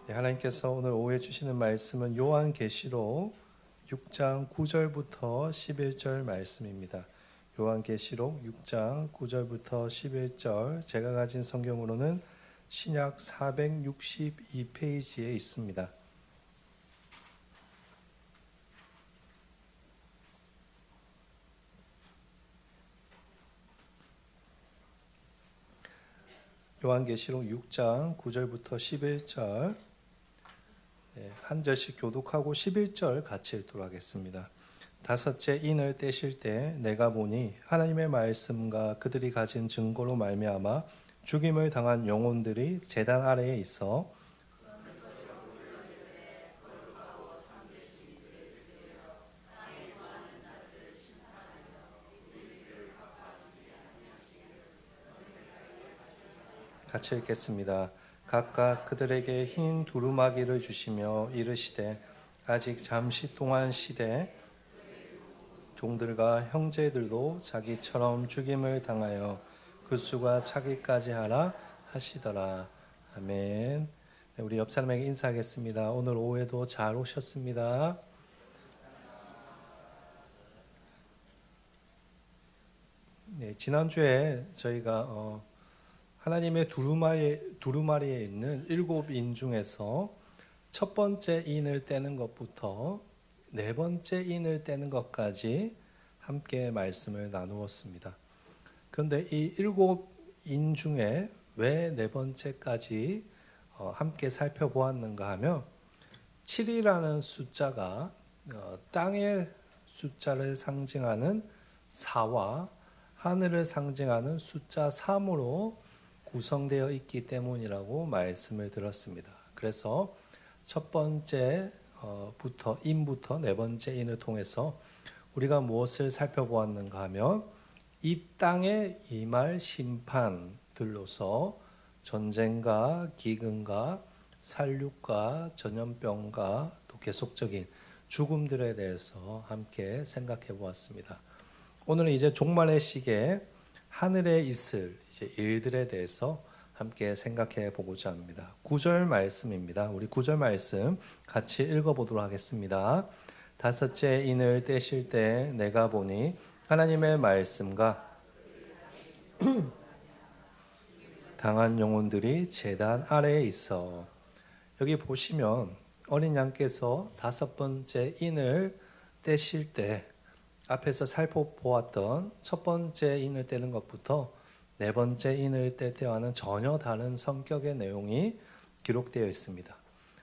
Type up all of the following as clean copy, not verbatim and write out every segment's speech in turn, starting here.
하나님께서 오늘 오후에 주시는 말씀은 요한계시록 6장 9절부터 11절 말씀입니다. 요한계시록 6장 9절부터 11절, 제가 가진 성경으로는 신약 462페이지에 있습니다. 요한계시록 6장 9절부터 11절, 한 절씩 교독하고 11절 같이 읽도록 하겠습니다. 다섯째 인을 떼실 때 내가 보니 하나님의 말씀과 그들이 가진 증거로 말미암아 죽임을 당한 영혼들이 제단 아래에 있어 같이 읽겠습니다. 각각 그들에게 흰 두루마기를 주시며 이르시되 아직 잠시 동안 쉬되 종들과 형제들도 자기처럼 죽임을 당하여 그 수가 차기까지 하라 하시더라. 아멘. 우리 옆 사람에게 인사하겠습니다. 오늘 오후에도 잘 오셨습니다. 네, 지난주에 저희가 하나님의 두루마리에 있는 7인 중에서 첫 번째 인을 떼는 것부터 네 번째 인을 떼는 것까지 함께 말씀을 나누었습니다. 그런데 이 7인 중에 왜 네 번째까지 함께 살펴보았는가 하면 7이라는 숫자가 땅의 숫자를 상징하는 4와 하늘을 상징하는 숫자 3으로 구성되어 있기 때문이라고 말씀을 들었습니다. 그래서 첫 번째부터 인부터 네 번째 인을 통해서 우리가 무엇을 살펴보았는가 하면 이 땅에 임할 심판들로서 전쟁과 기근과 살육과 전염병과 또 계속적인 죽음들에 대해서 함께 생각해 보았습니다. 오늘은 이제 종말의 시기에 하늘에 있을 이제 일들에 대해서 함께 생각해 보고자 합니다. 9절 말씀입니다. 우리 9절 말씀 같이 읽어보도록 하겠습니다. 다섯째 인을 떼실 때 내가 보니 하나님의 말씀과 당한 영혼들이 제단 아래에 있어. 여기 보시면 어린 양께서 다섯 번째 인을 떼실 때 앞에서 살펴보았던 첫 번째 인을 떼는 것부터 네 번째 인을 뗄 때와는 전혀 다른 성격의 내용이 기록되어 있습니다.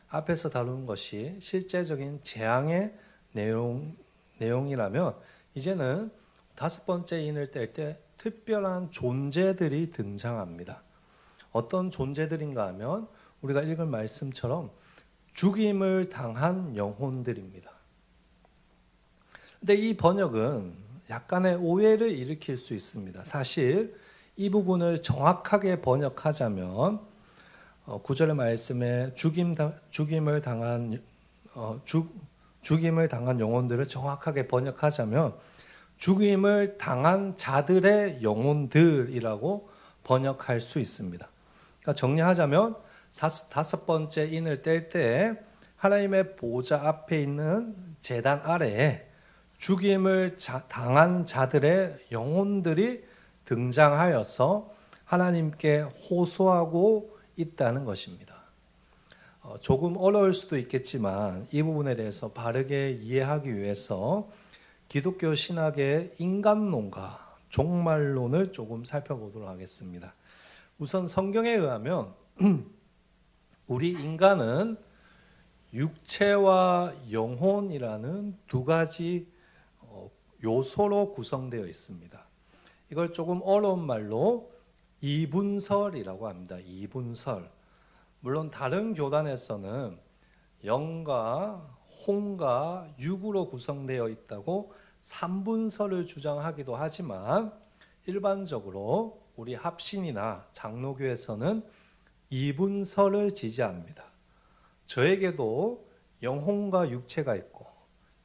앞에서 다룬 것이 실제적인 재앙의 내용이라면 이제는 다섯 번째 인을 뗄 때 특별한 존재들이 등장합니다. 어떤 존재들인가 하면 우리가 읽은 말씀처럼 죽임을 당한 영혼들입니다. 근데 이 번역은 약간의 오해를 일으킬 수 있습니다. 사실 이 부분을 정확하게 번역하자면 9절의 말씀에 죽임을 당한 영혼들을 정확하게 번역하자면 죽임을 당한 자들의 영혼들이라고 번역할 수 있습니다. 그러니까 정리하자면 다섯 번째 인을 뗄 때 하나님의 보좌 앞에 있는 제단 아래에 죽임을 당한 자들의 영혼들이 등장하여서 하나님께 호소하고 있다는 것입니다. 조금 어려울 수도 있겠지만 이 부분에 대해서 바르게 이해하기 위해서 기독교 신학의 인간론과 종말론을 조금 살펴보도록 하겠습니다. 우선 성경에 의하면 우리 인간은 육체와 영혼이라는 두 가지 요소로 구성되어 있습니다. 이걸 조금 어려운 말로 이분설이라고 합니다. 이분설. 물론 다른 교단에서는 영과 혼과 육으로 구성되어 있다고 삼분설을 주장하기도 하지만 일반적으로 우리 합신이나 장로교에서는 이분설을 지지합니다. 저에게도 영혼과 육체가 있고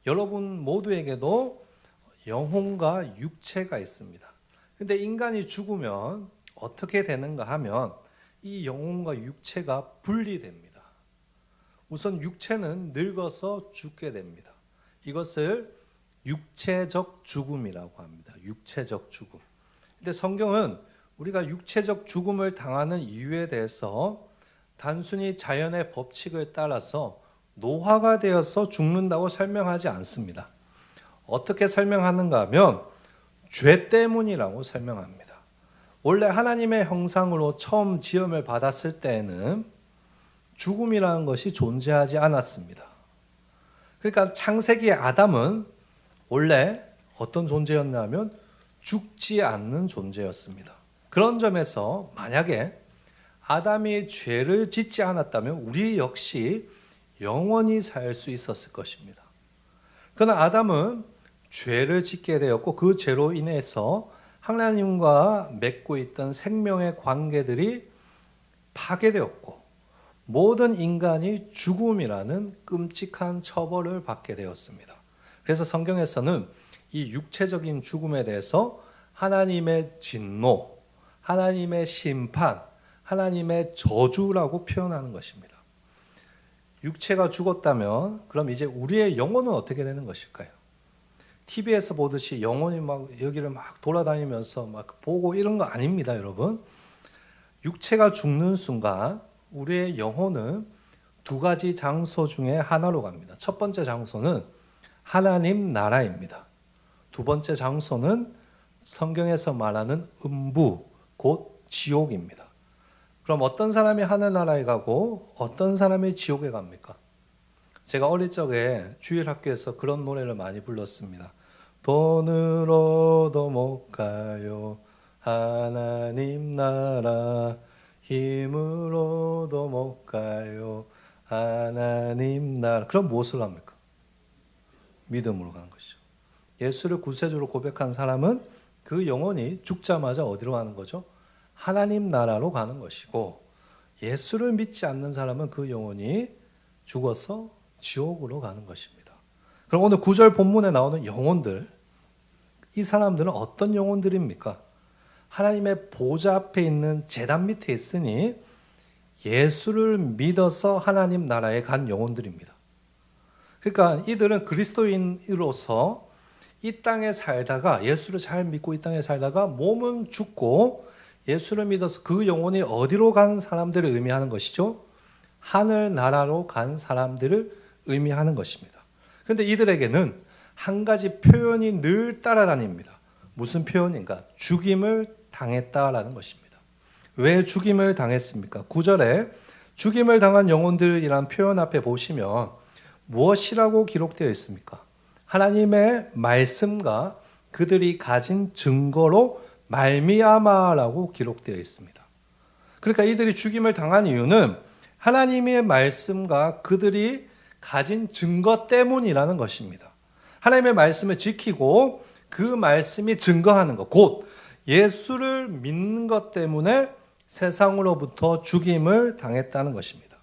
여러분 모두에게도 영혼과 육체가 있습니다. 근데 인간이 죽으면 어떻게 되는가 하면 이 영혼과 육체가 분리됩니다. 우선 육체는 늙어서 죽게 됩니다. 이것을 육체적 죽음이라고 합니다. 육체적 죽음. 근데 성경은 우리가 육체적 죽음을 당하는 이유에 대해서 단순히 자연의 법칙을 따라서 노화가 되어서 죽는다고 설명하지 않습니다. 어떻게 설명하는가 하면 죄 때문이라고 설명합니다. 원래 하나님의 형상으로 처음 지음을 받았을 때에는 죽음이라는 것이 존재하지 않았습니다. 그러니까 창세기의 아담은 원래 어떤 존재였냐면 죽지 않는 존재였습니다. 그런 점에서 만약에 아담이 죄를 짓지 않았다면 우리 역시 영원히 살 수 있었을 것입니다. 그러나 아담은 죄를 짓게 되었고 그 죄로 인해서 하나님과 맺고 있던 생명의 관계들이 파괴되었고 모든 인간이 죽음이라는 끔찍한 처벌을 받게 되었습니다. 그래서 성경에서는 이 육체적인 죽음에 대해서 하나님의 진노, 하나님의 심판, 하나님의 저주라고 표현하는 것입니다. 육체가 죽었다면 그럼 이제 우리의 영혼은 어떻게 되는 것일까요? TV에서 보듯이 영혼이 막 여기를 막 돌아다니면서 막 보고 이런 거 아닙니다, 여러분. 육체가 죽는 순간 우리의 영혼은 두 가지 장소 중에 하나로 갑니다. 첫 번째 장소는 하나님 나라입니다. 두 번째 장소는 성경에서 말하는 음부, 곧 지옥입니다. 그럼 어떤 사람이 하늘나라에 가고 어떤 사람이 지옥에 갑니까? 제가 어릴 적에 주일학교에서 그런 노래를 많이 불렀습니다. 돈으로도 못 가요 하나님 나라, 힘으로도 못 가요 하나님 나라. 그럼 무엇을 합니까? 믿음으로 가는 것이죠. 예수를 구세주로 고백한 사람은 그 영혼이 죽자마자 어디로 가는 거죠? 하나님 나라로 가는 것이고, 예수를 믿지 않는 사람은 그 영혼이 죽어서 지옥으로 가는 것입니다. 그럼 오늘 9절 본문에 나오는 영혼들, 이 사람들은 어떤 영혼들입니까? 하나님의 보좌 앞에 있는 제단 밑에 있으니 예수를 믿어서 하나님 나라에 간 영혼들입니다. 그러니까 이들은 그리스도인으로서 이 땅에 살다가, 예수를 잘 믿고 이 땅에 살다가 몸은 죽고 예수를 믿어서 그 영혼이 어디로 간 사람들을 의미하는 것이죠? 하늘나라로 간 사람들을 의미하는 것입니다. 그런데 이들에게는 한 가지 표현이 늘 따라다닙니다. 무슨 표현인가? 죽임을 당했다라는 것입니다. 왜 죽임을 당했습니까? 9절에 죽임을 당한 영혼들이란 표현 앞에 보시면 무엇이라고 기록되어 있습니까? 하나님의 말씀과 그들이 가진 증거로 말미암아라고 기록되어 있습니다. 그러니까 이들이 죽임을 당한 이유는 하나님의 말씀과 그들이 가진 증거 때문이라는 것입니다. 하나님의 말씀을 지키고 그 말씀이 증거하는 것, 곧 예수를 믿는 것 때문에 세상으로부터 죽임을 당했다는 것입니다.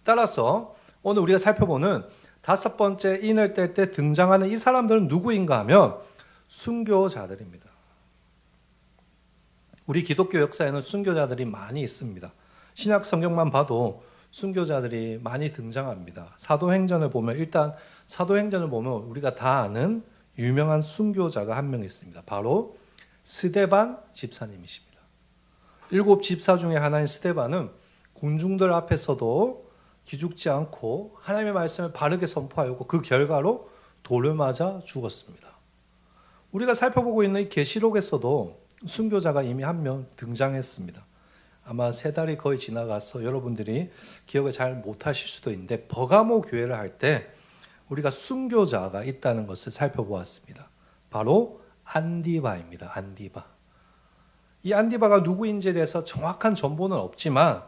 따라서 오늘 우리가 살펴보는 다섯 번째 인을 뗄 때 등장하는 이 사람들은 누구인가 하면 순교자들입니다. 우리 기독교 역사에는 순교자들이 많이 있습니다. 신약 성경만 봐도 순교자들이 많이 등장합니다. 사도행전을 보면, 일단 사도행전을 보면 우리가 다 아는 유명한 순교자가 한 명 있습니다. 바로 스데반 집사님이십니다. 7 집사 중에 하나인 스데반은 군중들 앞에서도 기죽지 않고 하나님의 말씀을 바르게 선포하였고 그 결과로 돌을 맞아 죽었습니다. 우리가 살펴보고 있는 이 계시록에서도 순교자가 이미 한 명 등장했습니다. 아마 3달이 거의 지나가서 여러분들이 기억을 잘 못하실 수도 있는데, 버가모 교회를 할 때 우리가 순교자가 있다는 것을 살펴보았습니다. 바로 안디바입니다. 안디바. 이 안디바가 누구인지에 대해서 정확한 정보는 없지만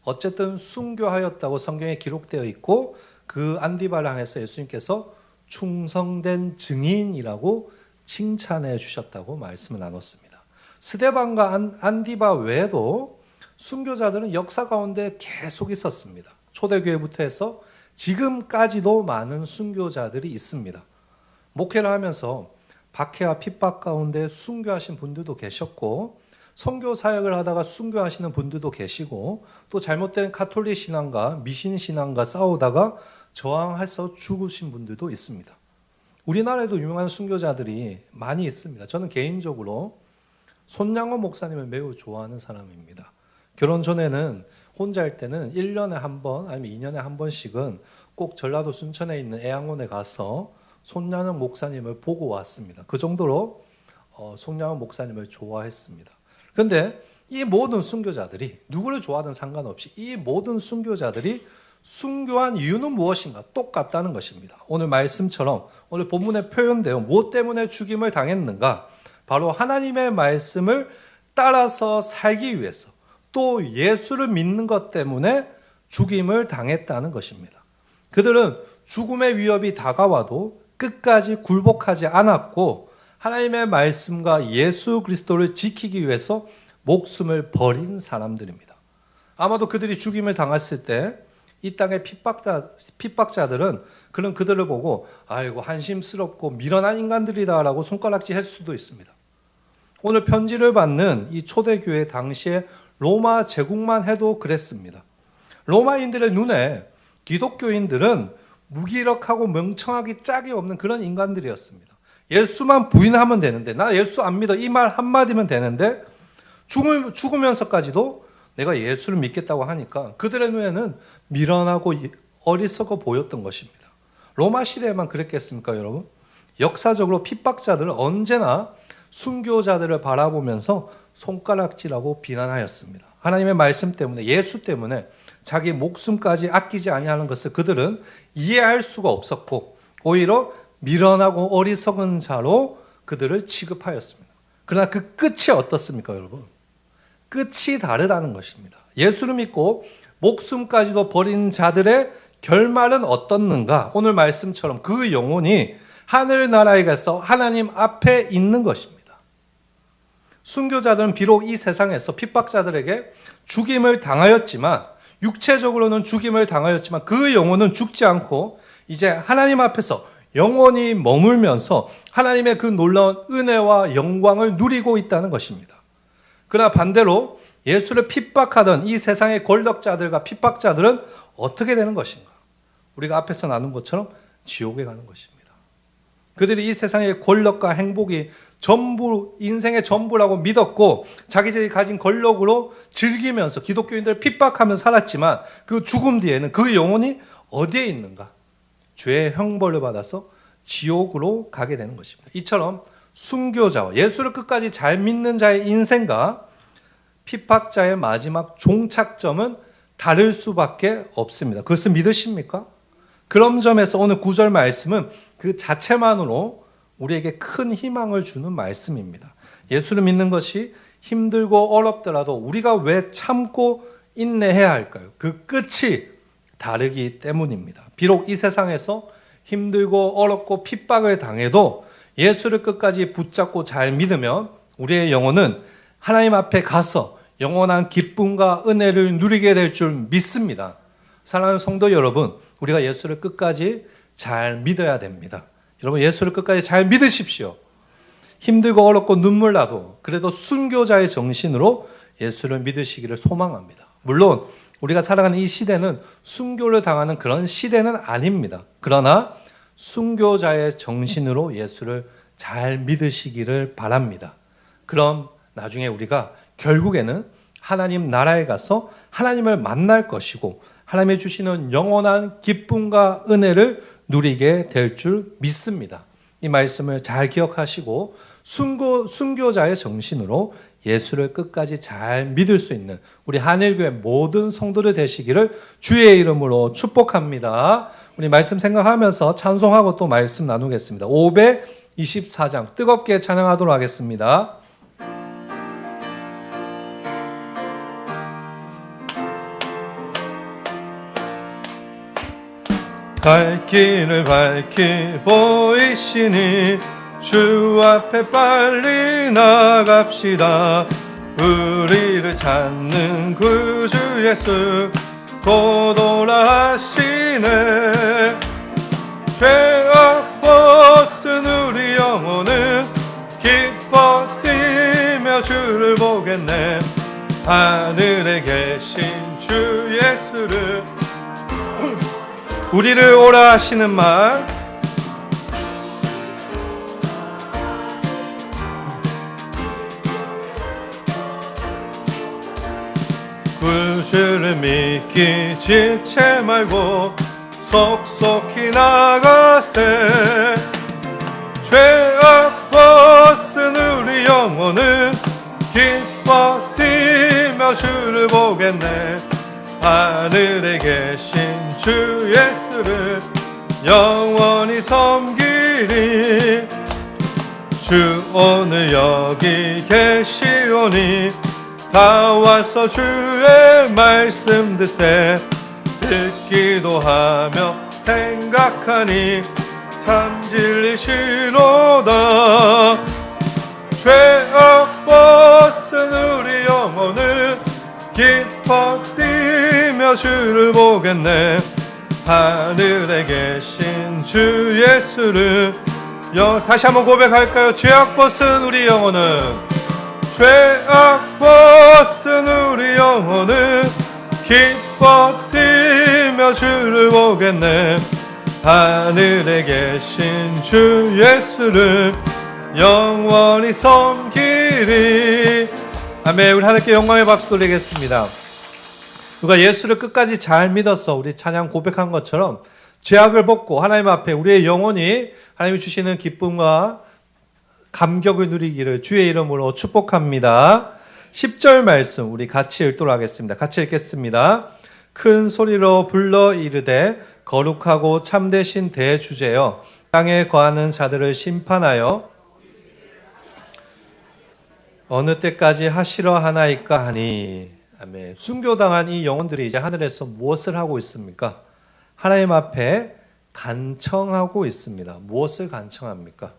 어쨌든 순교하였다고 성경에 기록되어 있고, 그 안디바를 향해서 예수님께서 충성된 증인이라고 칭찬해 주셨다고 말씀을 나눴습니다. 스데반과 안디바 외에도 순교자들은 역사 가운데 계속 있었습니다. 초대교회부터 해서 지금까지도 많은 순교자들이 있습니다. 목회를 하면서 박해와 핍박 가운데 순교하신 분들도 계셨고, 선교 사역을 하다가 순교하시는 분들도 계시고, 또 잘못된 가톨릭 신앙과 미신 신앙과 싸우다가 저항해서 죽으신 분들도 있습니다. 우리나라에도 유명한 순교자들이 많이 있습니다. 저는 개인적으로 손양호 목사님을 매우 좋아하는 사람입니다. 결혼 전에는 혼자일 때는 1년에 한 번 아니면 2년에 한 번씩은 꼭 전라도 순천에 있는 애양원에 가서 손양호 목사님을 보고 왔습니다. 그 정도로 손양호 목사님을 좋아했습니다. 그런데 이 모든 순교자들이 누구를 좋아하든 상관없이 이 모든 순교자들이 순교한 이유는 무엇인가? 똑같다는 것입니다. 오늘 말씀처럼 오늘 본문에 표현되어 무엇 때문에 죽임을 당했는가? 바로 하나님의 말씀을 따라서 살기 위해서, 또 예수를 믿는 것 때문에 죽임을 당했다는 것입니다. 그들은 죽음의 위협이 다가와도 끝까지 굴복하지 않았고 하나님의 말씀과 예수 그리스도를 지키기 위해서 목숨을 버린 사람들입니다. 아마도 그들이 죽임을 당했을 때 이 땅의 핍박자들은 그런 그들을 보고 아이고 한심스럽고 미련한 인간들이다라고 손가락질 할 수도 있습니다. 오늘 편지를 받는 이 초대교회 당시에 로마 제국만 해도 그랬습니다. 로마인들의 눈에 기독교인들은 무기력하고 멍청하기 짝이 없는 그런 인간들이었습니다. 예수만 부인하면 되는데, 나 예수 안 믿어, 이 말 한마디면 되는데 죽으면서까지도 내가 예수를 믿겠다고 하니까 그들의 눈에는 미련하고 어리석어 보였던 것입니다. 로마 시대에만 그랬겠습니까, 여러분? 역사적으로 핍박자들은 언제나 순교자들을 바라보면서 손가락질하고 비난하였습니다. 하나님의 말씀 때문에, 예수 때문에 자기 목숨까지 아끼지 아니하는 것을 그들은 이해할 수가 없었고 오히려 미련하고 어리석은 자로 그들을 취급하였습니다. 그러나 그 끝이 어떻습니까, 여러분? 끝이 다르다는 것입니다. 예수를 믿고 목숨까지도 버린 자들의 결말은 어떻는가? 오늘 말씀처럼 그 영혼이 하늘나라에 가서 하나님 앞에 있는 것입니다. 순교자들은 비록 이 세상에서 핍박자들에게 죽임을 당하였지만, 육체적으로는 죽임을 당하였지만 그 영혼은 죽지 않고 이제 하나님 앞에서 영원히 머물면서 하나님의 그 놀라운 은혜와 영광을 누리고 있다는 것입니다. 그러나 반대로 예수를 핍박하던 이 세상의 권력자들과 핍박자들은 어떻게 되는 것인가? 우리가 앞에서 나눈 것처럼 지옥에 가는 것입니다. 그들이 이 세상의 권력과 행복이 전부, 인생의 전부라고 믿었고 자기들이 가진 권력으로 즐기면서 기독교인들을 핍박하면서 살았지만 그 죽음 뒤에는 그 영혼이 어디에 있는가? 죄의 형벌을 받아서 지옥으로 가게 되는 것입니다. 이처럼 순교자와 예수를 끝까지 잘 믿는 자의 인생과 핍박자의 마지막 종착점은 다를 수밖에 없습니다. 그것을 믿으십니까? 그런 점에서 오늘 9절 말씀은 그 자체만으로 우리에게 큰 희망을 주는 말씀입니다. 예수를 믿는 것이 힘들고 어렵더라도 우리가 왜 참고 인내해야 할까요? 그 끝이 다르기 때문입니다. 비록 이 세상에서 힘들고 어렵고 핍박을 당해도 예수를 끝까지 붙잡고 잘 믿으면 우리의 영혼은 하나님 앞에 가서 영원한 기쁨과 은혜를 누리게 될 줄 믿습니다. 사랑하는 성도 여러분, 우리가 예수를 끝까지 잘 믿어야 됩니다. 여러분, 예수를 끝까지 잘 믿으십시오. 힘들고 어렵고 눈물 나도 그래도 순교자의 정신으로 예수를 믿으시기를 소망합니다. 물론 우리가 살아가는 이 시대는 순교를 당하는 그런 시대는 아닙니다. 그러나 순교자의 정신으로 예수를 잘 믿으시기를 바랍니다. 그럼 나중에 우리가 결국에는 하나님 나라에 가서 하나님을 만날 것이고 하나님이 주시는 영원한 기쁨과 은혜를 누리게 될 줄 믿습니다. 이 말씀을 잘 기억하시고 순교자의 정신으로 예수를 끝까지 잘 믿을 수 있는 우리 한일교회 모든 성도들 되시기를 주의 이름으로 축복합니다. 우리 말씀 생각하면서 찬송하고 또 말씀 나누겠습니다. 524장 뜨겁게 찬양하도록 하겠습니다. 갈 길을 밝히 보이시니 주 앞에 빨리 나갑시다. 우리를 찾는 구주 예수 곧 오라 하시네. 죄악 벗은 우리 영혼은 기뻐 뛰며 주를 보겠네. 하늘에 계신 주 예수를 우리를 오라 하시는 말, 구주를 믿기 지체 말고 속속히 나가세. 죄악 벗은 우리 영혼은 기뻐 뛰며 주를 보겠네. 하늘에 계신 주 예수를 영원히 섬기리. 주 오늘 여기 계시오니 다 와서 주의 말씀 듣세. 듣기도 하며 생각하니 참 진리시로다. 죄악 벗은 우리 영혼은 기뻐 뛰며 주를 보겠네. 하늘에 계신 주 예수를 다시 한번 고백할까요? 죄악 벗은 우리 영혼은, 죄악 벗은 우리 영혼은 기뻐 뛰며 주를 보겠네. 하늘에 계신 주 예수를 영원히 섬기리. 아멘. 우리 하나님께 영광의 박수 돌리겠습니다. 누가 예수를 끝까지 잘 믿어서 우리 찬양 고백한 것처럼 죄악을 벗고 하나님 앞에 우리의 영혼이 하나님이 주시는 기쁨과 감격을 누리기를 주의 이름으로 축복합니다. 10절 말씀 우리 같이 읽도록 하겠습니다. 같이 읽겠습니다. 큰 소리로 불러 이르되 거룩하고 참되신 대주제여, 땅에 거하는 자들을 심판하여 어느 때까지 하시려 하나이까 하니. 아멘. 순교당한 이 영혼들이 이제 하늘에서 무엇을 하고 있습니까? 하나님 앞에 간청하고 있습니다. 무엇을 간청합니까?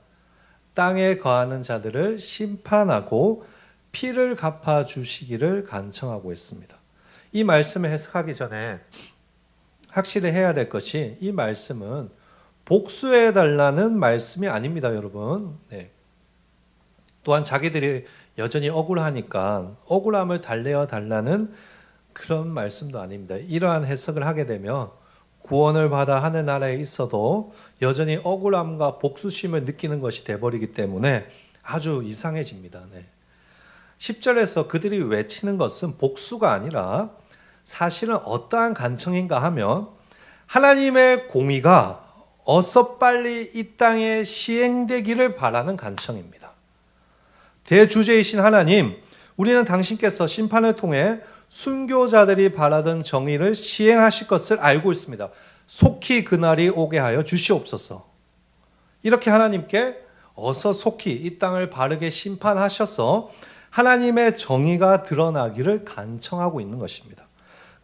땅에 거하는 자들을 심판하고 피를 갚아주시기를 간청하고 있습니다. 이 말씀을 해석하기 전에 확실히 해야 될 것이, 이 말씀은 복수해달라는 말씀이 아닙니다, 여러분. 네. 또한 자기들이 여전히 억울하니까 억울함을 달래어 달라는 그런 말씀도 아닙니다. 이러한 해석을 하게 되면 구원을 받아 하늘나라에 있어도 여전히 억울함과 복수심을 느끼는 것이 돼버리기 때문에 아주 이상해집니다. 네. 10절에서 그들이 외치는 것은 복수가 아니라 사실은 어떠한 간청인가 하면 하나님의 공의가 어서 빨리 이 땅에 시행되기를 바라는 간청입니다. 대주제이신 하나님, 우리는 당신께서 심판을 통해 순교자들이 바라던 정의를 시행하실 것을 알고 있습니다. 속히 그날이 오게 하여 주시옵소서. 이렇게 하나님께 어서 속히 이 땅을 바르게 심판하셔서 하나님의 정의가 드러나기를 간청하고 있는 것입니다.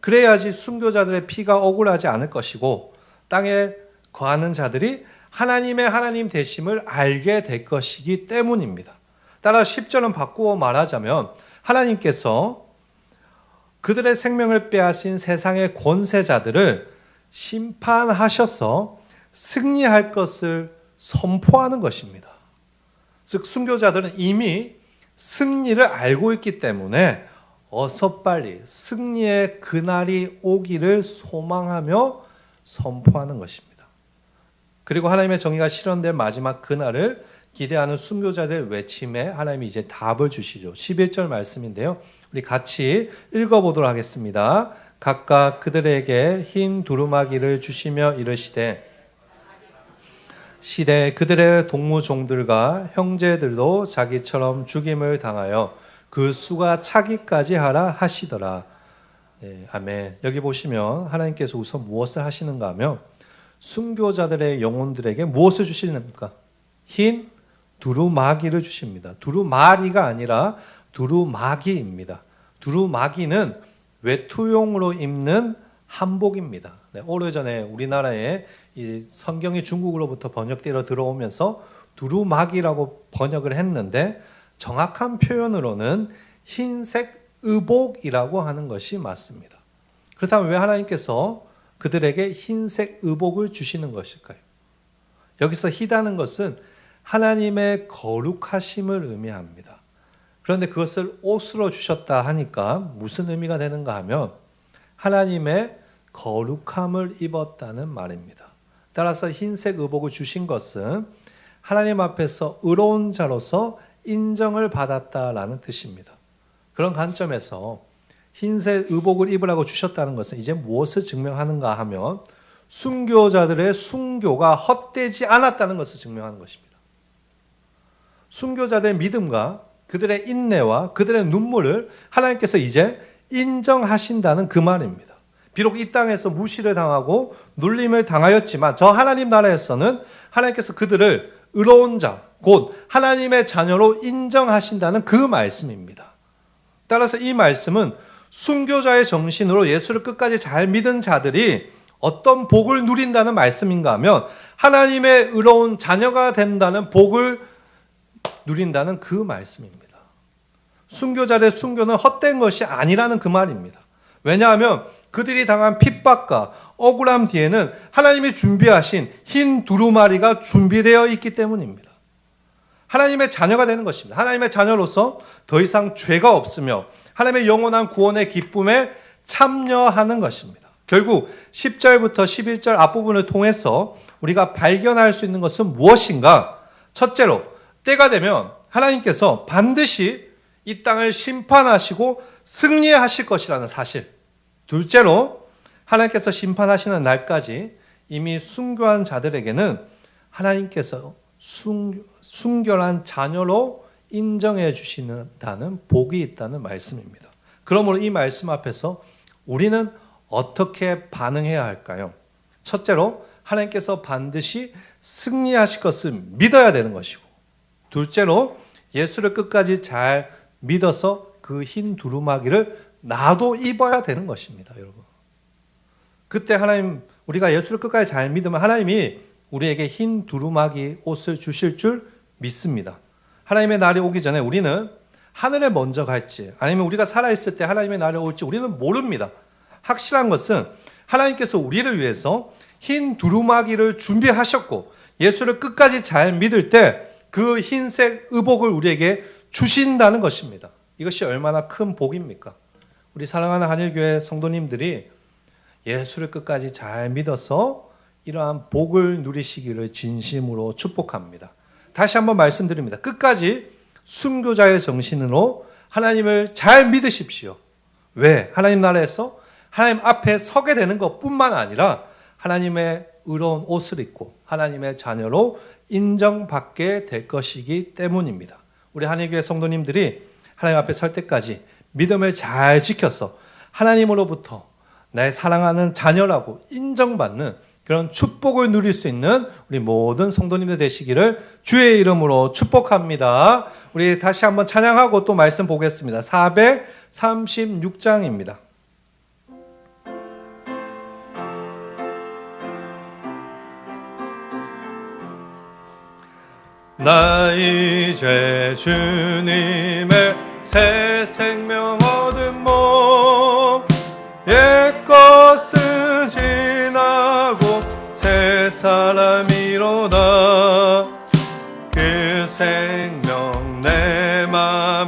그래야지 순교자들의 피가 억울하지 않을 것이고 땅에 거하는 자들이 하나님의 하나님 되심을 알게 될 것이기 때문입니다. 따라 10절은 바꾸어 말하자면 하나님께서 그들의 생명을 빼앗긴 세상의 권세자들을 심판하셔서 승리할 것을 선포하는 것입니다. 즉 순교자들은 이미 승리를 알고 있기 때문에 어서 빨리 승리의 그날이 오기를 소망하며 선포하는 것입니다. 그리고 하나님의 정의가 실현될 마지막 그날을 기대하는 순교자들의 외침에 하나님이 이제 답을 주시죠. 11절 말씀인데요. 우리 같이 읽어보도록 하겠습니다. 각각 그들에게 흰 두루마기를 주시며 이르시되 시대 그들의 동무종들과 형제들도 자기처럼 죽임을 당하여 그 수가 차기까지 하라 하시더라. 네, 아멘. 여기 보시면 하나님께서 우선 무엇을 하시는가 하면 순교자들의 영혼들에게 무엇을 주시는가? 흰 두루마기를 주십니다. 두루마리가 아니라 두루마기입니다. 두루마기는 외투용으로 입는 한복입니다. 네, 오래전에 우리나라에 이 성경이 중국으로부터 번역되어 들어오면서 두루마기라고 번역을 했는데 정확한 표현으로는 흰색 의복이라고 하는 것이 맞습니다. 그렇다면 왜 하나님께서 그들에게 흰색 의복을 주시는 것일까요? 여기서 희다는 것은 하나님의 거룩하심을 의미합니다. 그런데 그것을 옷으로 주셨다 하니까 무슨 의미가 되는가 하면 하나님의 거룩함을 입었다는 말입니다. 따라서 흰색 의복을 주신 것은 하나님 앞에서 의로운 자로서 인정을 받았다라는 뜻입니다. 그런 관점에서 흰색 의복을 입으라고 주셨다는 것은 이제 무엇을 증명하는가 하면 순교자들의 순교가 헛되지 않았다는 것을 증명하는 것입니다. 순교자들의 믿음과 그들의 인내와 그들의 눈물을 하나님께서 이제 인정하신다는 그 말입니다. 비록 이 땅에서 무시를 당하고 놀림을 당하였지만 저 하나님 나라에서는 하나님께서 그들을 의로운 자, 곧 하나님의 자녀로 인정하신다는 그 말씀입니다. 따라서 이 말씀은 순교자의 정신으로 예수를 끝까지 잘 믿은 자들이 어떤 복을 누린다는 말씀인가 하면 하나님의 의로운 자녀가 된다는 복을 누린다는 그 말씀입니다. 순교자들의 순교는 헛된 것이 아니라는 그 말입니다. 왜냐하면 그들이 당한 핍박과 억울함 뒤에는 하나님이 준비하신 흰 두루마리가 준비되어 있기 때문입니다. 하나님의 자녀가 되는 것입니다. 하나님의 자녀로서 더 이상 죄가 없으며 하나님의 영원한 구원의 기쁨에 참여하는 것입니다. 결국 10절부터 11절 앞부분을 통해서 우리가 발견할 수 있는 것은 무엇인가? 첫째로 때가 되면 하나님께서 반드시 이 땅을 심판하시고 승리하실 것이라는 사실. 둘째로 하나님께서 심판하시는 날까지 이미 순교한 자들에게는 하나님께서 순결한 자녀로 인정해 주신다는 복이 있다는 말씀입니다. 그러므로 이 말씀 앞에서 우리는 어떻게 반응해야 할까요? 첫째로 하나님께서 반드시 승리하실 것을 믿어야 되는 것이고, 둘째로 예수를 끝까지 잘 믿어서 그 흰 두루마기를 나도 입어야 되는 것입니다, 여러분. 그때 하나님, 우리가 예수를 끝까지 잘 믿으면 하나님이 우리에게 흰 두루마기 옷을 주실 줄 믿습니다. 하나님의 날이 오기 전에 우리는 하늘에 먼저 갈지 아니면 우리가 살아있을 때 하나님의 날이 올지 우리는 모릅니다. 확실한 것은 하나님께서 우리를 위해서 흰 두루마기를 준비하셨고 예수를 끝까지 잘 믿을 때 그 흰색 의복을 우리에게 주신다는 것입니다. 이것이 얼마나 큰 복입니까? 우리 사랑하는 한일교회 성도님들이 예수를 끝까지 잘 믿어서 이러한 복을 누리시기를 진심으로 축복합니다. 다시 한번 말씀드립니다. 끝까지 순교자의 정신으로 하나님을 잘 믿으십시오. 왜? 하나님 나라에서 하나님 앞에 서게 되는 것뿐만 아니라 하나님의 의로운 옷을 입고 하나님의 자녀로 인정받게 될 것이기 때문입니다. 우리 한일교회 성도님들이 하나님 앞에 설 때까지 믿음을 잘 지켜서 하나님으로부터 나의 사랑하는 자녀라고 인정받는 그런 축복을 누릴 수 있는 우리 모든 성도님들 되시기를 주의 이름으로 축복합니다. 우리 다시 한번 찬양하고 또 말씀 보겠습니다. 436장입니다. 나 이제 주님의 새 생명 얻은 몸 옛것은 지나고 새 사람이로다. 그 생명 내 맘에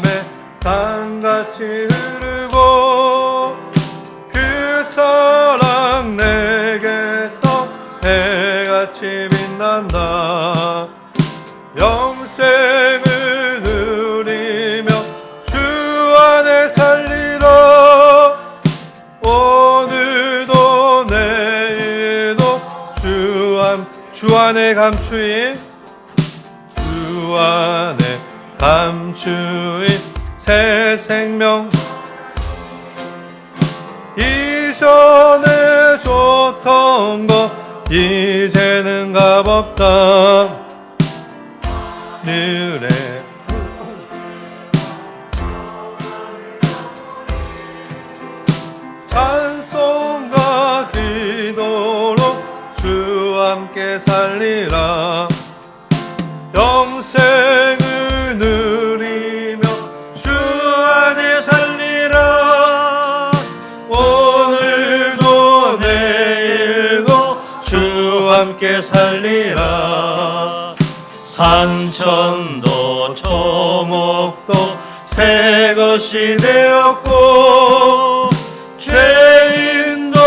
강같이 흐르고 그 사랑 내게서 해같이 빛난다. 영생을 누리며 주 안에 살리라. 오늘도 내일도 주 안에 감추인 주 안에 감추인 새 생명 이전에 줬던 것 이제는 값없다. 늘에 찬송과 기도로 주와 함께 살리라. 영생을 누리며 주 안에 함께 살리라. 산천도 초목도 새 것이 되었고 죄인도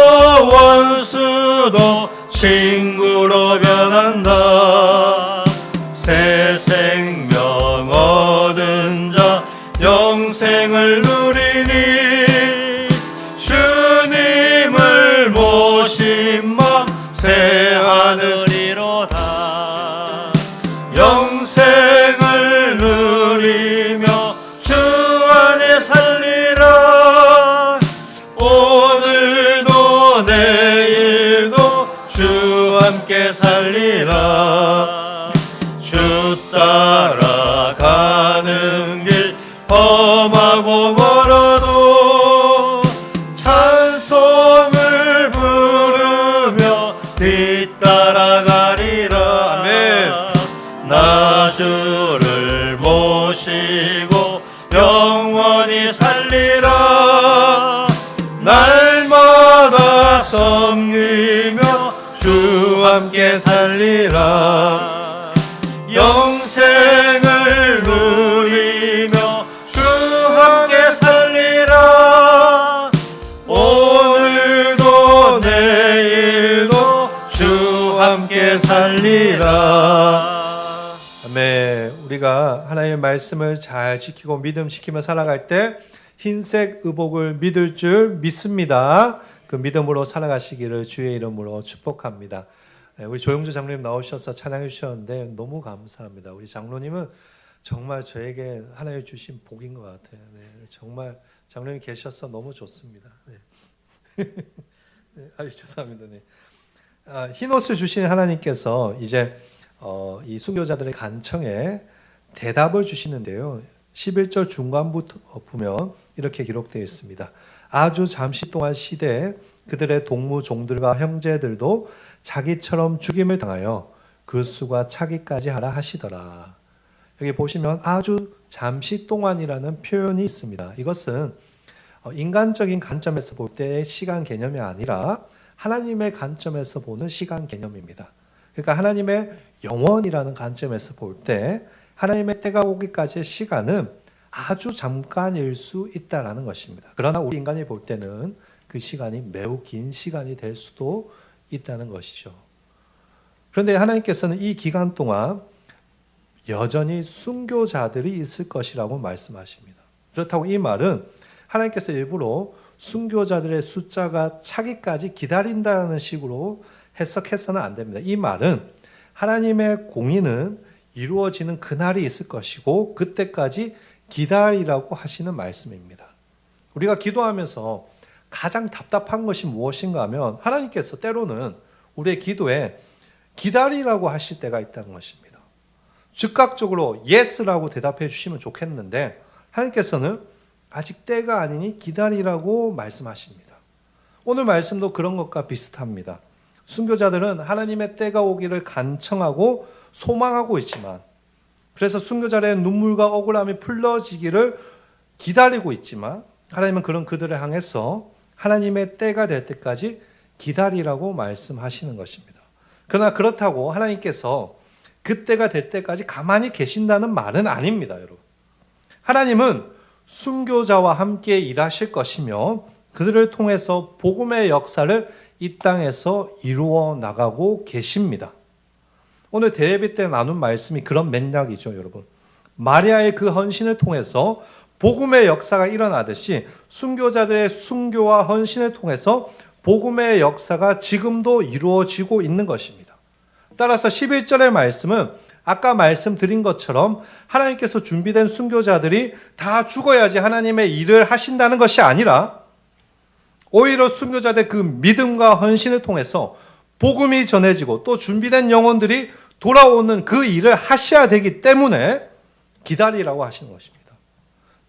원수도 친구로 변한다. 새 생명 얻은 자 영생을 누리니 주님을 모심마 새 하늘이로다. 영생을 누리며 주 안에 살리라. 오늘도 내일도 주 함께 살리라. 주 따라가는 길 험하고 멀어도 찬송을 부르며 뒤따라가리라. 아멘. 나 주를 모시고 영원히 살리라. 날마다 섬기며 주 함께 살리라. 영생을 누리며 주 함께 살리라. 오늘도 내일도 주 함께 살리라. 아멘. 우리가 하나님의 말씀을 잘 지키고 믿음 지키며 살아갈 때 흰색 의복을 믿을 줄 믿습니다. 그 믿음으로 살아가시기를 주의 이름으로 축복합니다. 우리 조영주 장로님 나오셔서 찬양해 주셨는데 너무 감사합니다. 우리 장로님은 정말 저에게 하나님 주신 복인 것 같아요. 네, 정말 장로님 계셔서 너무 좋습니다. 네. 네, 죄송합니다. 네. 흰 옷을 주신 하나님께서 이제 이 순교자들의 간청에 대답을 주시는데요. 11절 중간부터 보면 이렇게 기록되어 있습니다. 아주 잠시 동안 시대에 그들의 동무 종들과 형제들도 자기처럼 죽임을 당하여 그 수가 차기까지 하라 하시더라. 여기 보시면 아주 잠시 동안이라는 표현이 있습니다. 이것은 인간적인 관점에서 볼 때의 시간 개념이 아니라 하나님의 관점에서 보는 시간 개념입니다. 그러니까 하나님의 영원이라는 관점에서 볼 때 하나님의 때가 오기까지의 시간은 아주 잠깐일 수 있다라는 것입니다. 그러나 우리 인간이 볼 때는 그 시간이 매우 긴 시간이 될 수도 있다는 것이죠. 그런데 하나님께서는 이 기간 동안 여전히 순교자들이 있을 것이라고 말씀하십니다. 그렇다고 이 말은 하나님께서 일부러 순교자들의 숫자가 차기까지 기다린다는 식으로 해석해서는 안 됩니다. 이 말은 하나님의 공의는 이루어지는 그날이 있을 것이고 그때까지 기다리라고 하시는 말씀입니다. 우리가 기도하면서 가장 답답한 것이 무엇인가 하면 하나님께서 때로는 우리의 기도에 기다리라고 하실 때가 있다는 것입니다. 즉각적으로 예스라고 대답해 주시면 좋겠는데 하나님께서는 아직 때가 아니니 기다리라고 말씀하십니다. 오늘 말씀도 그런 것과 비슷합니다. 순교자들은 하나님의 때가 오기를 간청하고 소망하고 있지만 그래서 순교자의 눈물과 억울함이 풀려지기를 기다리고 있지만 하나님은 그런 그들을 향해서 하나님의 때가 될 때까지 기다리라고 말씀하시는 것입니다. 그러나 그렇다고 하나님께서 그때가 될 때까지 가만히 계신다는 말은 아닙니다, 여러분. 하나님은 순교자와 함께 일하실 것이며 그들을 통해서 복음의 역사를 이 땅에서 이루어 나가고 계십니다. 오늘 대예배 때 나눈 말씀이 그런 맥락이죠, 여러분. 마리아의 그 헌신을 통해서 복음의 역사가 일어나듯이 순교자들의 순교와 헌신을 통해서 복음의 역사가 지금도 이루어지고 있는 것입니다. 따라서 11절의 말씀은 아까 말씀드린 것처럼 하나님께서 준비된 순교자들이 다 죽어야지 하나님의 일을 하신다는 것이 아니라 오히려 순교자들의 그 믿음과 헌신을 통해서 복음이 전해지고 또 준비된 영혼들이 돌아오는 그 일을 하셔야 되기 때문에 기다리라고 하시는 것입니다.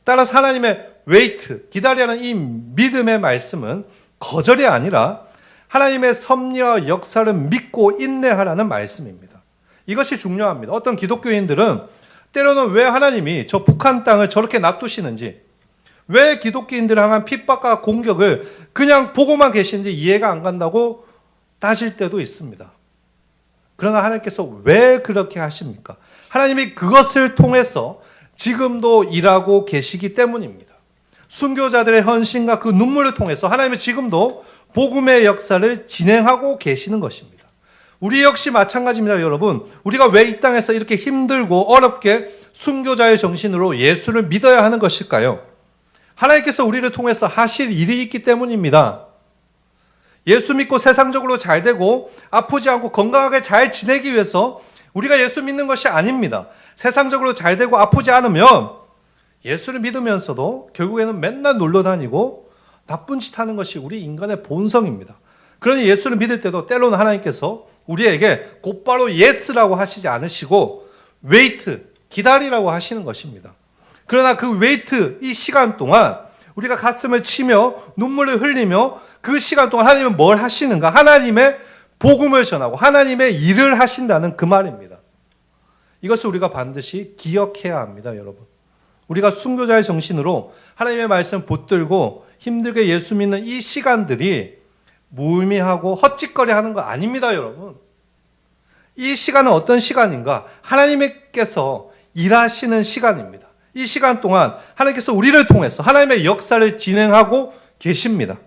따라서 하나님의 웨이트, 기다리라는 이 믿음의 말씀은 거절이 아니라 하나님의 섭리와 역사를 믿고 인내하라는 말씀입니다. 이것이 중요합니다. 어떤 기독교인들은 때로는 왜 하나님이 저 북한 땅을 저렇게 놔두시는지, 왜 기독교인들을 향한 핍박과 공격을 그냥 보고만 계시는지 이해가 안 간다고 따질 때도 있습니다. 그러나 하나님께서 왜 그렇게 하십니까? 하나님이 그것을 통해서 지금도 일하고 계시기 때문입니다. 순교자들의 헌신과 그 눈물을 통해서 하나님은 지금도 복음의 역사를 진행하고 계시는 것입니다. 우리 역시 마찬가지입니다, 여러분. 우리가 왜 이 땅에서 이렇게 힘들고 어렵게 순교자의 정신으로 예수를 믿어야 하는 것일까요? 하나님께서 우리를 통해서 하실 일이 있기 때문입니다. 예수 믿고 세상적으로 잘 되고 아프지 않고 건강하게 잘 지내기 위해서 우리가 예수 믿는 것이 아닙니다. 세상적으로 잘 되고 아프지 않으면 예수를 믿으면서도 결국에는 맨날 놀러 다니고 나쁜 짓 하는 것이 우리 인간의 본성입니다. 그러니 예수를 믿을 때도 때로는 하나님께서 우리에게 곧바로 예스라고 하시지 않으시고 웨이트, 기다리라고 하시는 것입니다. 그러나 그 웨이트, 이 시간 동안 우리가 가슴을 치며 눈물을 흘리며 그 시간 동안 하나님은 뭘 하시는가? 하나님의 복음을 전하고 하나님의 일을 하신다는 그 말입니다. 이것을 우리가 반드시 기억해야 합니다, 여러분. 우리가 순교자의 정신으로 하나님의 말씀 붙들고 힘들게 예수 믿는 이 시간들이 무의미하고 헛짓거리 하는 거 아닙니다, 여러분. 이 시간은 어떤 시간인가? 하나님께서 일하시는 시간입니다. 이 시간 동안 하나님께서 우리를 통해서 하나님의 역사를 진행하고 계십니다.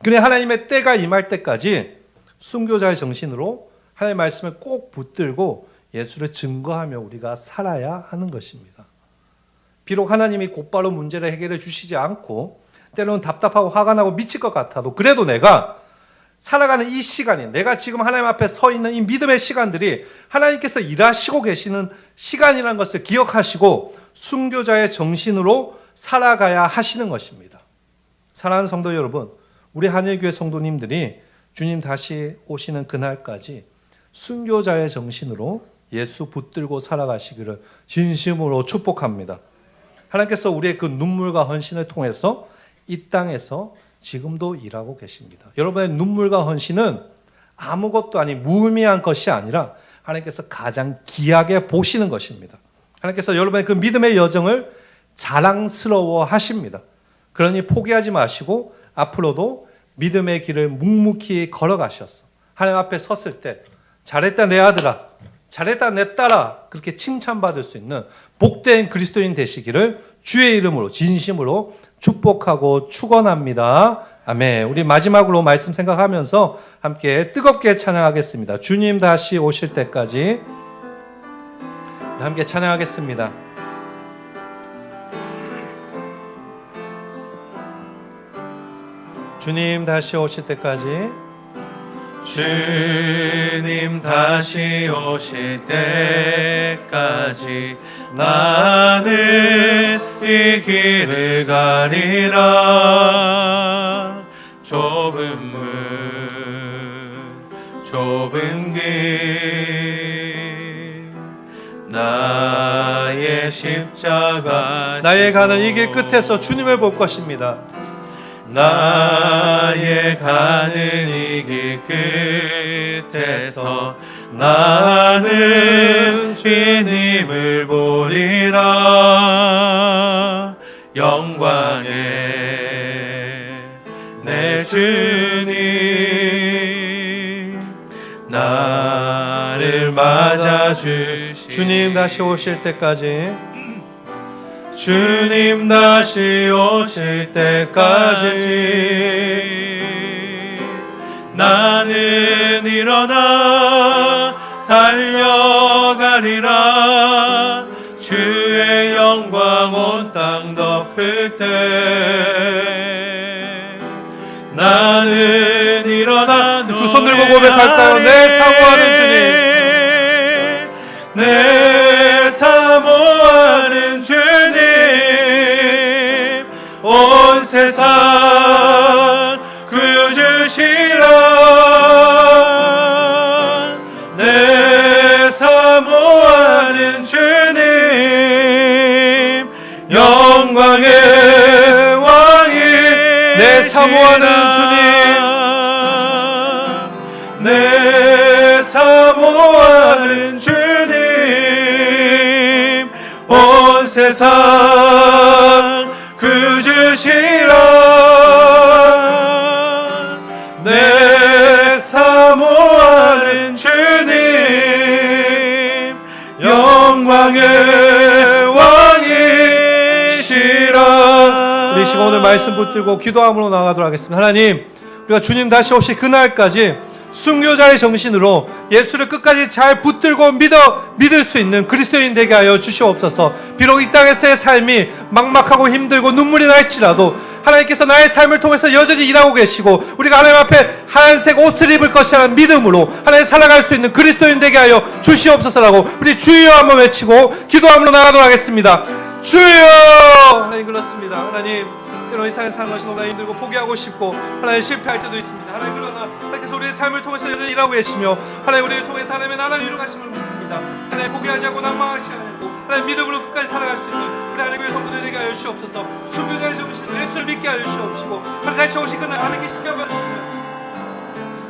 그래 하나님의 때가 임할 때까지 순교자의 정신으로 하나님의 말씀을 꼭 붙들고 예수를 증거하며 우리가 살아야 하는 것입니다. 비록 하나님이 곧바로 문제를 해결해 주시지 않고 때로는 답답하고 화가 나고 미칠 것 같아도 그래도 내가 살아가는 이 시간이 내가 지금 하나님 앞에 서 있는 이 믿음의 시간들이 하나님께서 일하시고 계시는 시간이라는 것을 기억하시고 순교자의 정신으로 살아가야 하시는 것입니다. 사랑하는 성도 여러분, 우리 한일교회 성도님들이 주님 다시 오시는 그날까지 순교자의 정신으로 예수 붙들고 살아가시기를 진심으로 축복합니다. 하나님께서 우리의 그 눈물과 헌신을 통해서 이 땅에서 지금도 일하고 계십니다. 여러분의 눈물과 헌신은 아무것도 아닌 무의미한 것이 아니라 하나님께서 가장 귀하게 보시는 것입니다. 하나님께서 여러분의 그 믿음의 여정을 자랑스러워 하십니다. 그러니 포기하지 마시고 앞으로도 믿음의 길을 묵묵히 걸어가셔서 하나님 앞에 섰을 때 잘했다 내 아들아, 잘했다 내 딸아 그렇게 칭찬받을 수 있는 복된 그리스도인 되시기를 주의 이름으로 진심으로 축복하고 축원합니다. 아멘. 우리 마지막으로 말씀 생각하면서 함께 뜨겁게 찬양하겠습니다. 주님 다시 오실 때까지 함께 찬양하겠습니다. 주님 다시 오실 때까지 주님 다시 오실 때까지 나는 이 길을 가리라. 좁은 문 좁은 길 나의 십자가 나의 가는 이 길 끝에서 주님을 볼 것입니다. 나의 가는 이 길 끝에서 나는 주님을 보리라. 영광의 내 주님 나를 맞아주시. 주님 다시 오실 때까지 주님 다시 오실 때까지 나는 일어나 달려가리라. 주의 영광 온 땅 덮을 때 나는 일어나 두 손 들고 고백할까요? 내 사모하는 주님, 내 사모하는 주님, 온 세상 구주시라. 내 사모하는 주님, 영광의 왕이 내 사모하는 주님, 내 사모하는 주님, 온 세상 구주시라. 내 사모하는 주님, 우리가 오늘 말씀 붙들고 기도함으로 나가도록 하겠습니다. 하나님, 우리가 주님 다시 오실 그날까지 순교자의 정신으로 예수를 끝까지 잘 붙들고 믿을 수 있는 그리스도인 되게 하여 주시옵소서. 비록 이 땅에서의 삶이 막막하고 힘들고 눈물이 날지라도 하나님께서 나의 삶을 통해서 여전히 일하고 계시고 우리가 하나님 앞에 하얀색 옷을 입을 것이라는 믿음으로 하나님 살아갈 수 있는 그리스도인 되게 하여 주시옵소서라고 우리 주여 한번 외치고 기도함으로 나가도록 하겠습니다. 주여! 하나님, 그렇습니다. 하나님, 때로 이 세상에 사는 것이 너무나 힘들고 포기하고 싶고 하나님 실패할 때도 있습니다. 하나님, 그러나 하나님께서 우리의 삶을 통해서 여전히 일하고 계시며 하나님 우리를 통해서 하나님의 나라를 이루가심을 믿습니다. 하나님, 포기하지 않고 낙망하지 않고 하나님 믿음으로 끝까지 살아갈 수 있는 우리 하나님의 성도들 되게 하여 주시옵소서. 순교자의 정신을 예수를 믿게 하여 주시옵시고 하나님 다시 오실 그날 하나님께 신장받으시는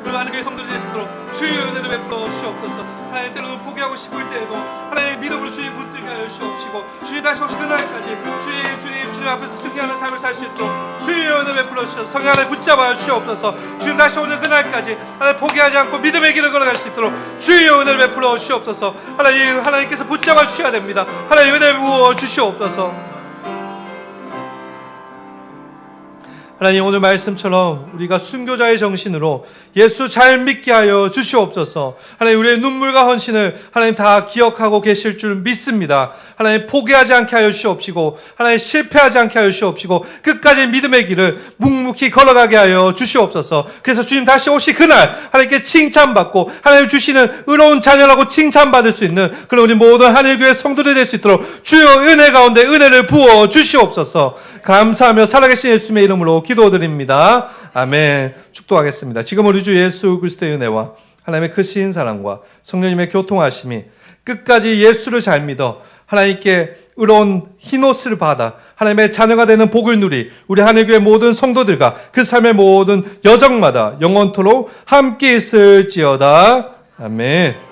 그리고 하나님의 성도들이 될 수 있도록 주의 은혜를 베풀어 주시옵소서. 하나님, 때로는 포기하고 싶을 때에도 하나님 믿음으로 주님 붙들게 하여 주시옵시고 주님 다시 오실 그날까지 주님 앞에서 승리하는 삶을 살 수 있도록 주의 은혜 베풀어 주셔서 성령 안에 붙잡아 주시옵소서. 주님 다시 오는 그날까지 하나님 포기하지 않고 믿음의 길을 걸어갈 수 있도록 주의 은혜를 베풀어 주시옵소서. 하나님께서 붙잡아 주셔야 됩니다. 하나님, 은혜 부어 주시옵소서. 하나님, 오늘 말씀처럼 우리가 순교자의 정신으로 예수 잘 믿게 하여 주시옵소서. 하나님, 우리의 눈물과 헌신을 하나님 다 기억하고 계실 줄 믿습니다. 하나님, 포기하지 않게 하여 주시옵시고 하나님, 실패하지 않게 하여 주시옵시고 끝까지 믿음의 길을 묵묵히 걸어가게 하여 주시옵소서. 그래서 주님 다시 오실 그날 하나님께 칭찬받고 하나님 주시는 의로운 자녀라고 칭찬받을 수 있는 그런 우리 모든 하늘교회 성도들이 될 수 있도록 주여 은혜 가운데 은혜를 부어 주시옵소서. 감사하며 살아계신 예수님의 이름으로 기도드립니다. 아멘. 축도하겠습니다. 지금 우리 주 예수 그리스도의 은혜와 하나님의 크신 사랑과 성령님의 교통하심이 끝까지 예수를 잘 믿어 하나님께 의로운 흰옷을 받아 하나님의 자녀가 되는 복을 누리 우리 하늘교회 모든 성도들과 그 삶의 모든 여정마다 영원토록 함께 있을지어다. 아멘.